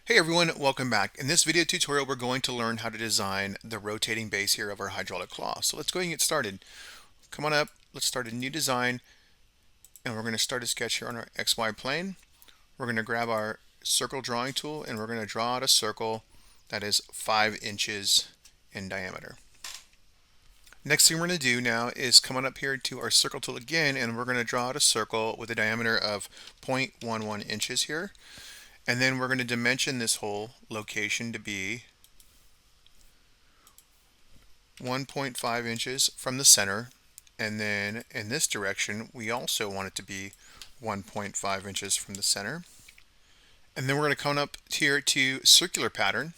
Hey everyone, welcome back. In this video tutorial, we're going to learn how to design the rotating base here of our hydraulic claw. So let's go ahead and get started. Come on up, let's start a new design, and we're going to start a sketch here on our XY plane. We're going to grab our circle drawing tool, and we're going to draw out a circle that is 5 inches in diameter. Next thing we're going to do now is come on up here to our circle tool again, and we're going to draw out a circle with a diameter of 0.11 inches here. And then we're going to dimension this whole location to be 1.5 inches from the center. And then in this direction, we also want it to be 1.5 inches from the center. And then we're going to come up here to circular pattern.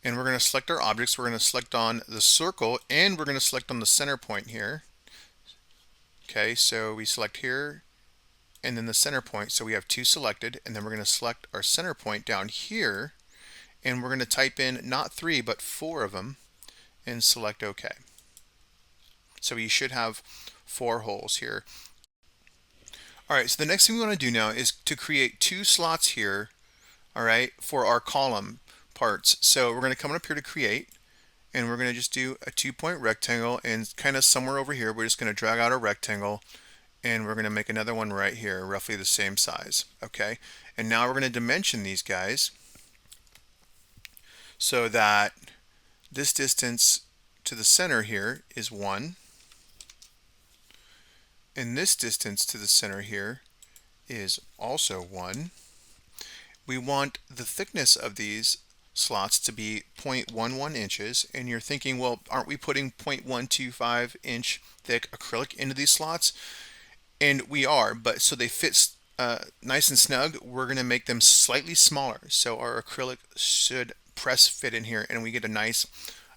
And we're going to select our objects. We're going to select on the circle, and we're going to select on the center point here. Okay, so we select here and then the center point. So we have 2 selected, and then we're going to select our center point down here, and we're going to type in not 3 but 4 of them and select OK. So you should have 4 holes here. Alright, so the next thing we want to do now is to create 2 slots here, alright, for our column parts. So we're going to come up here to create, and we're going to just do a 2-point rectangle, and kind of somewhere over here we're just going to drag out a rectangle, and we're going to make another one right here, roughly the same size. Okay, and now we're going to dimension these guys so that this distance to the center here is 1, and this distance to the center here is also 1. We want the thickness of these slots to be 0.11 inches, and you're thinking, well, aren't we putting 0.125 inch thick acrylic into these slots? And we are, but so they fit nice and snug, we're going to make them slightly smaller. So our acrylic should press fit in here, and we get a nice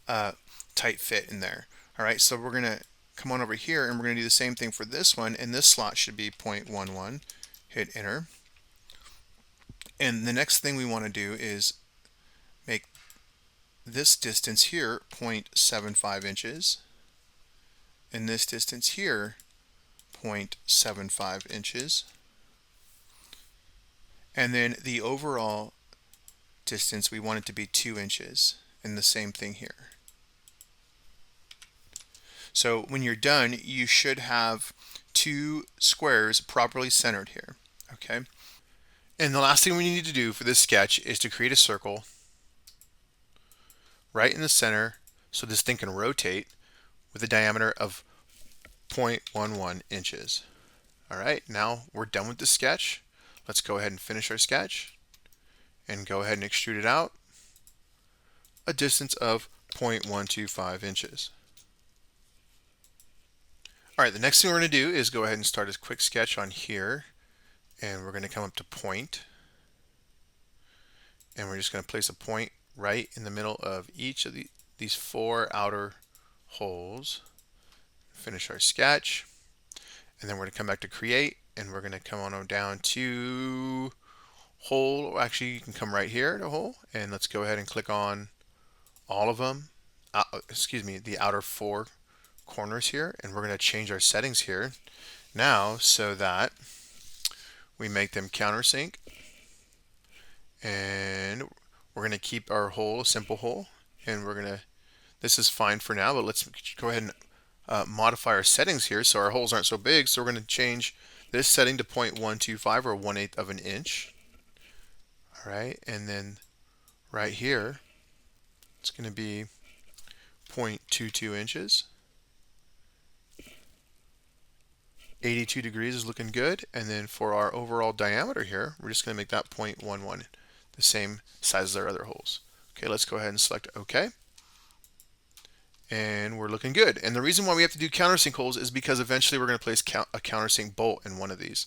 tight fit in there. All right, so we're going to come on over here, and we're going to do the same thing for this one, and this slot should be 0.11. Hit enter. And the next thing we want to do is make this distance here 0.75 inches, and this distance here 0.75 inches, and then the overall distance we want it to be 2 inches, and the same thing here. So when you're done, you should have 2 squares properly centered here. Okay, and the last thing we need to do for this sketch is to create a circle right in the center so this thing can rotate with a diameter of 0.11 inches. Alright, now we're done with the sketch. Let's go ahead and finish our sketch and go ahead and extrude it out a distance of 0.125 inches. Alright, the next thing we're going to do is go ahead and start a quick sketch on here, and we're going to come up to point, and we're just going to place a point right in the middle of each of these 4 outer holes. Finish our sketch, and then we're going to come back to create, and we're going to come on down to hole. Actually, you can come right here to hole, and let's go ahead and click on all of them. The outer 4 corners here, and we're going to change our settings here now so that we make them countersink, and we're going to keep our hole a simple hole, and this is fine for now, but let's go ahead and modify our settings here so our holes aren't so big. So we're going to change this setting to 0.125 or 1/8 of an inch. All right, and then right here it's going to be 0.22 inches. 82 degrees is looking good, and then for our overall diameter here, we're just going to make that 0.11, the same size as our other holes. Okay, let's go ahead and select OK. And we're looking good. And the reason why we have to do countersink holes is because eventually we're going to place a countersink bolt in one of these.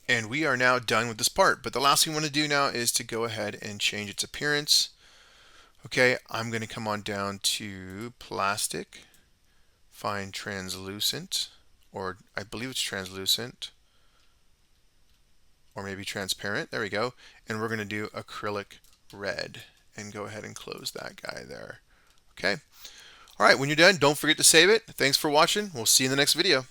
And we are now done with this part. But the last thing we want to do now is to go ahead and change its appearance. Okay, I'm going to come on down to plastic, find translucent, or I believe it's translucent, or maybe transparent. There we go. And we're going to do acrylic red, and go ahead and close that guy there. Okay. All right, when you're done, don't forget to save it. Thanks for watching. We'll see you in the next video.